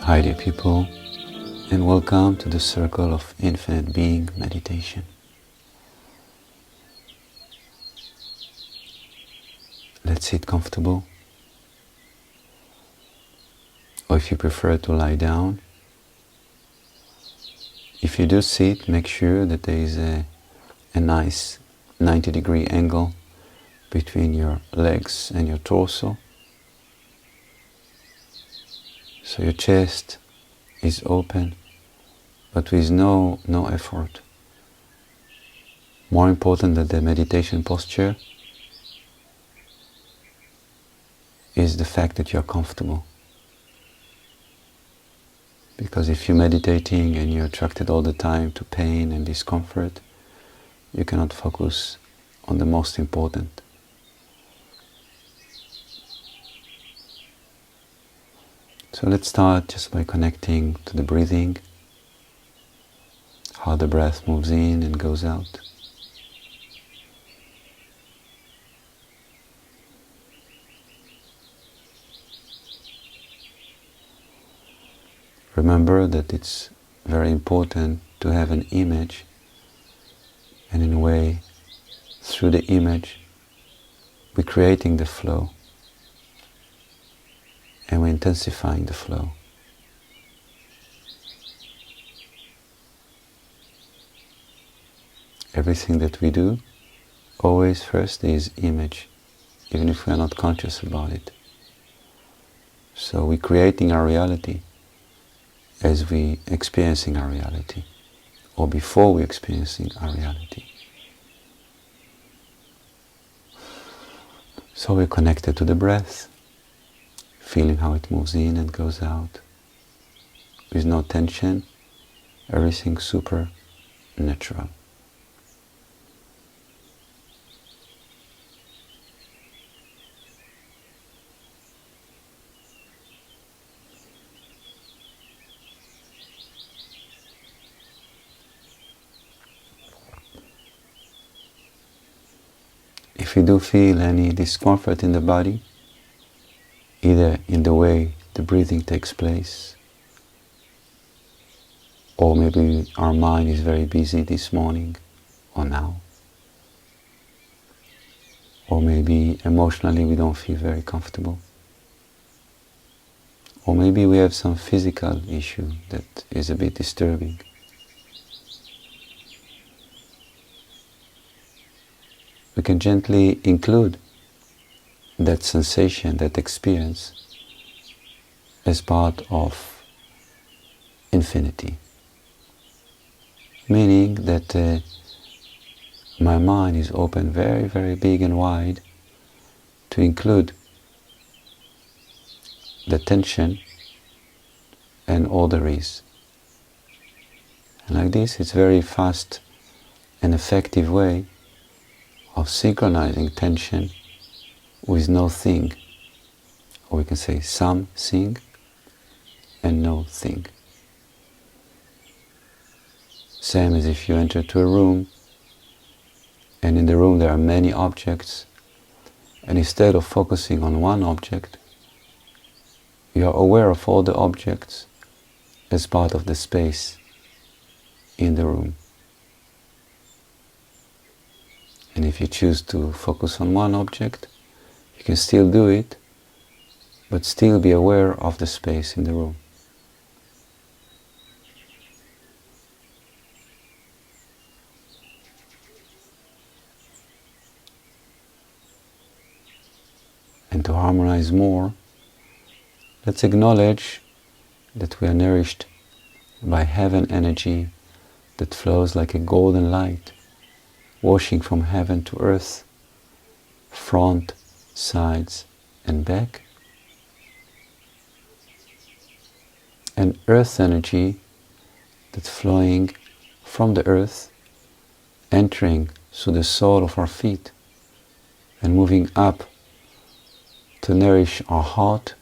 Hi dear people, and welcome to the Circle of Infinite Being meditation. Let's sit comfortable, or if you prefer to lie down. If you do sit, make sure that there is a nice 90-degree angle between your legs and your torso. So your chest is open, but with no effort. More important than the meditation posture is the fact that you're comfortable. Because if you're meditating and you're attracted all the time to pain and discomfort, you cannot focus on the most important. So let's start just by connecting to the breathing, how the breath moves in and goes out. Remember that it's very important to have an image, and in a way, through the image, we're creating the flow and we're intensifying the flow. Everything that we do, always first is image, even if we are not conscious about it. So we're creating our reality as we experiencing our reality, or before we're experiencing our reality. So we're connected to the breath, feeling how it moves in and goes out, with no tension, everything super natural. If you do feel any discomfort in the body, either in the way the breathing takes place, or maybe our mind is very busy this morning or now, or maybe emotionally we don't feel very comfortable, or maybe we have some physical issue that is a bit disturbing. We can gently include that sensation, that experience, as part of infinity. Meaning that my mind is open very, very big and wide to include the tension and all there is. And like this, it's very fast and effective way of synchronizing tension with no thing, or we can say something and no thing. Same as if you enter to a room, and in the room there are many objects, and instead of focusing on one object, you are aware of all the objects as part of the space in the room. And if you choose to focus on one object, you can still do it, but still be aware of the space in the room. And to harmonize more, let's acknowledge that we are nourished by heaven energy that flows like a golden light, washing from heaven to earth, front, sides and back. And earth energy that's flowing from the earth, entering through the sole of our feet and moving up to nourish our heart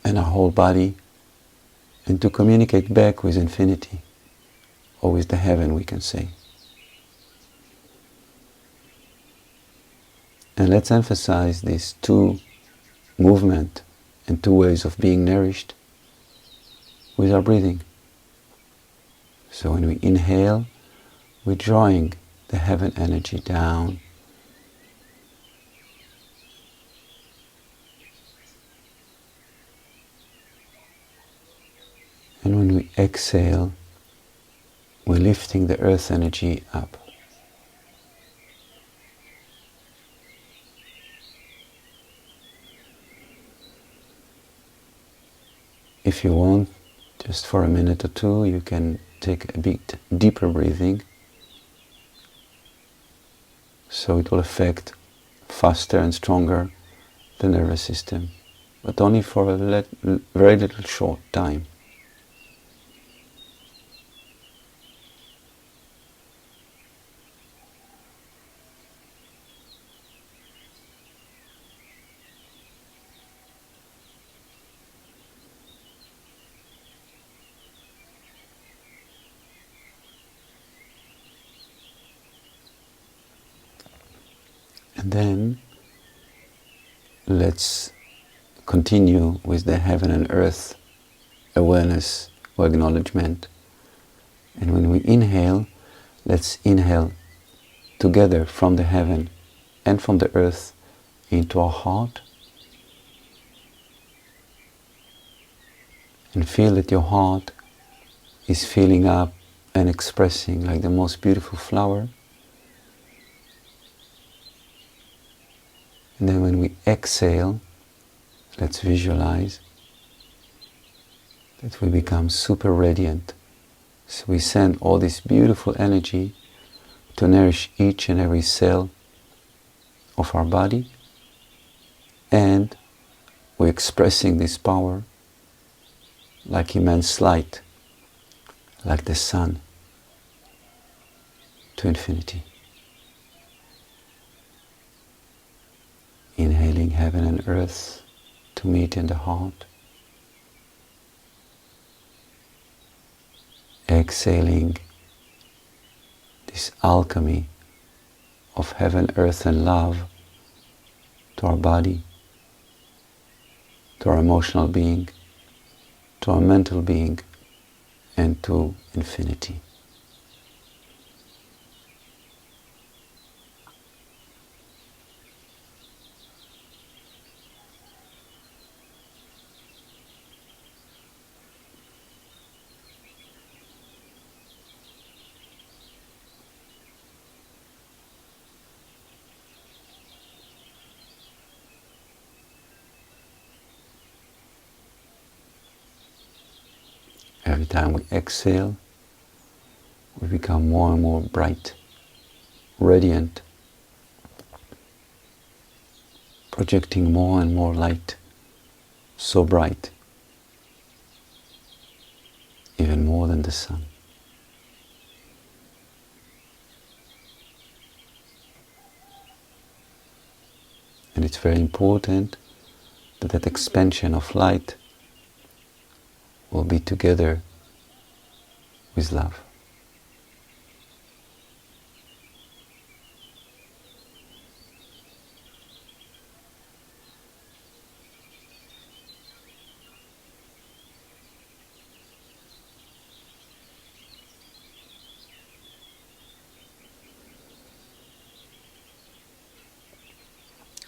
and our whole body, and to communicate back with infinity, or with the heaven, we can say. And let's emphasize these two movements and two ways of being nourished with our breathing. So when we inhale, we're drawing the heaven energy down. And when we exhale, we're lifting the earth energy up. If you want, just for a minute or two, you can take a bit deeper breathing, so it will affect faster and stronger the nervous system, but only for a very little short time. And then let's continue with the heaven and earth awareness or acknowledgement. And when we inhale, let's inhale together from the heaven and from the earth into our heart. And feel that your heart is filling up and expressing like the most beautiful flower. And then when we exhale, let's visualize that we become super radiant. So we send all this beautiful energy to nourish each and every cell of our body, and we're expressing this power like immense light, like the sun, to infinity. Inhaling heaven and earth to meet in the heart. Exhaling this alchemy of heaven, earth and love to our body, to our emotional being, to our mental being, and to infinity. Every time we exhale, we become more and more bright, radiant, projecting more and more light, so bright, even more than the sun. And it's very important that that expansion of light will be together with love.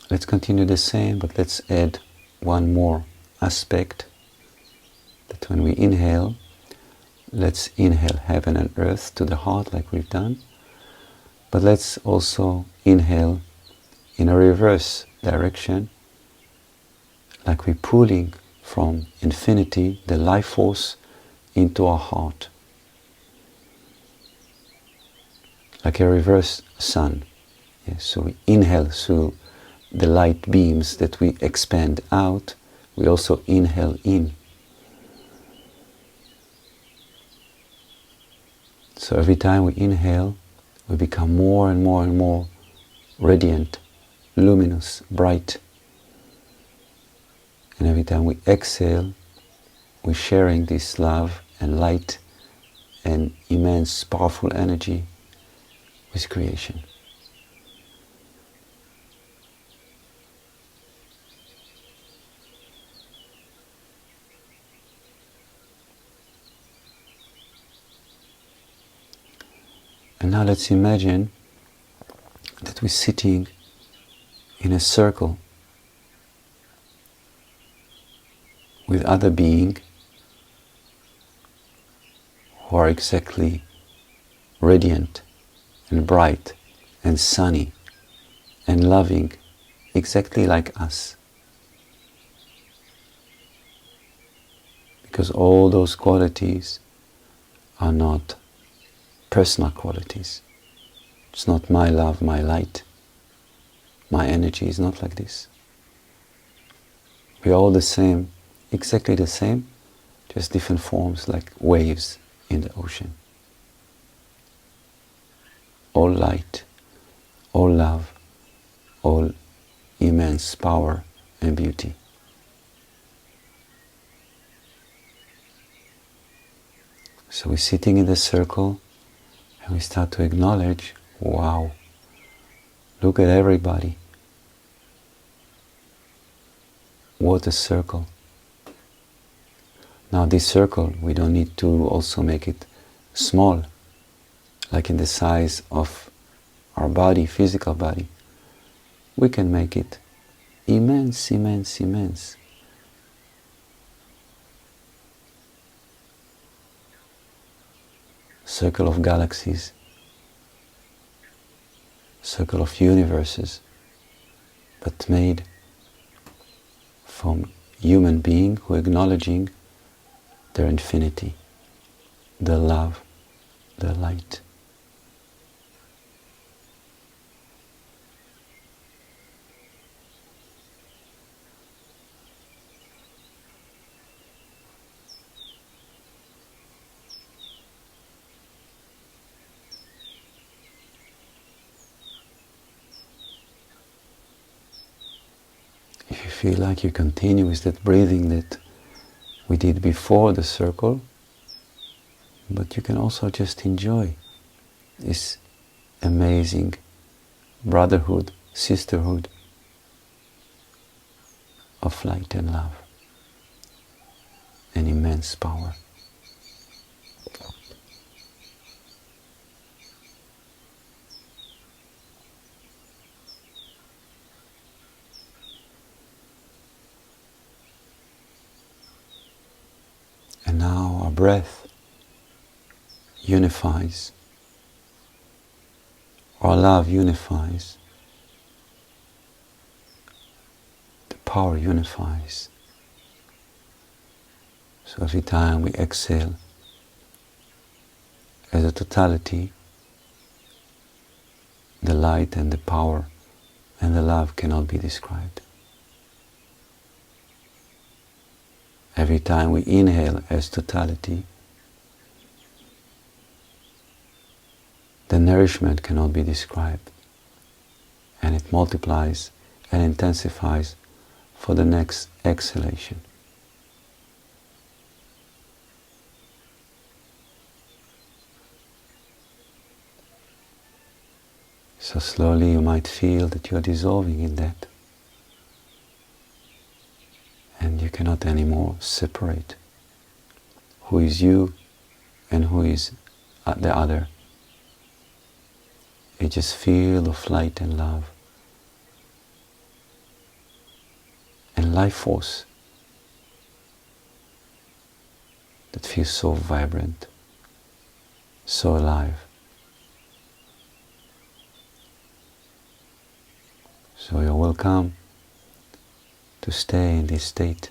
Let's continue the same, but let's add one more aspect, that when we inhale, let's inhale heaven and earth to the heart like we've done, but let's also inhale in a reverse direction, like we're pulling from infinity the life force into our heart, like a reverse sun. Yes, so we inhale through the light beams that we expand out, we also inhale in. So every time we inhale, we become more and more and more radiant, luminous, bright. And every time we exhale, we're sharing this love and light and immense, powerful energy with creation. And now let's imagine that we're sitting in a circle with other beings who are exactly radiant and bright and sunny and loving, exactly like us. Because all those qualities are not personal qualities. It's not my love, my light, my energy is not like this. We are all the same, exactly the same, just different forms, like waves in the ocean. All light, all love, all immense power and beauty. So we're sitting in the circle and we start to acknowledge, wow, look at everybody. What a circle. Now this circle, we don't need to also make it small, like in the size of our body, physical body. We can make it immense, immense, immense. Circle of galaxies, circle of universes, but made from human beings who are acknowledging their infinity, the love, the light. If you feel like you continue with that breathing that we did before the circle, but you can also just enjoy this amazing brotherhood, sisterhood of light and love and immense power. And now our breath unifies, our love unifies, the power unifies. So every time we exhale as a totality, the light and the power and the love cannot be described. Every time we inhale as totality, the nourishment cannot be described, and it multiplies and intensifies for the next exhalation. So slowly you might feel that you are dissolving in that, and you cannot anymore separate who is you and who is the other. You just feel of light and love and life force that feels so vibrant, so alive. So you're welcome to stay in this state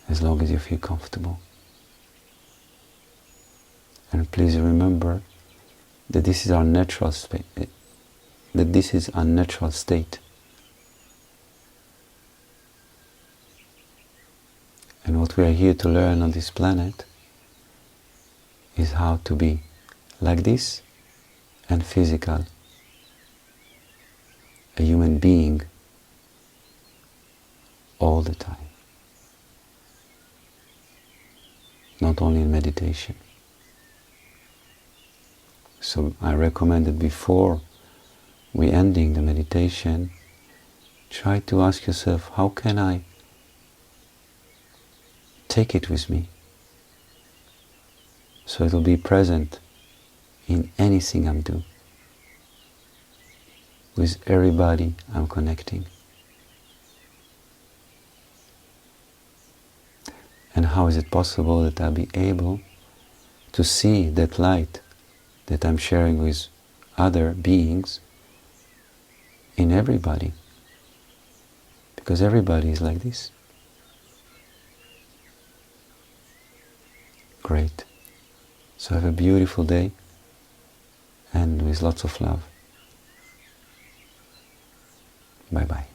as long as you feel comfortable. And please remember that this is our natural state, that this is our natural state. And what we are here to learn on this planet is how to be like this and physical, a human being all the time, not only in meditation. So I recommended before we ending the meditation, try to ask yourself, how can I take it with me so it will be present in anything I'm doing. With everybody I'm connecting. And how is it possible that I'll be able to see that light that I'm sharing with other beings in everybody? Because everybody is like this. Great. So have a beautiful day, and with lots of love. Bye-bye.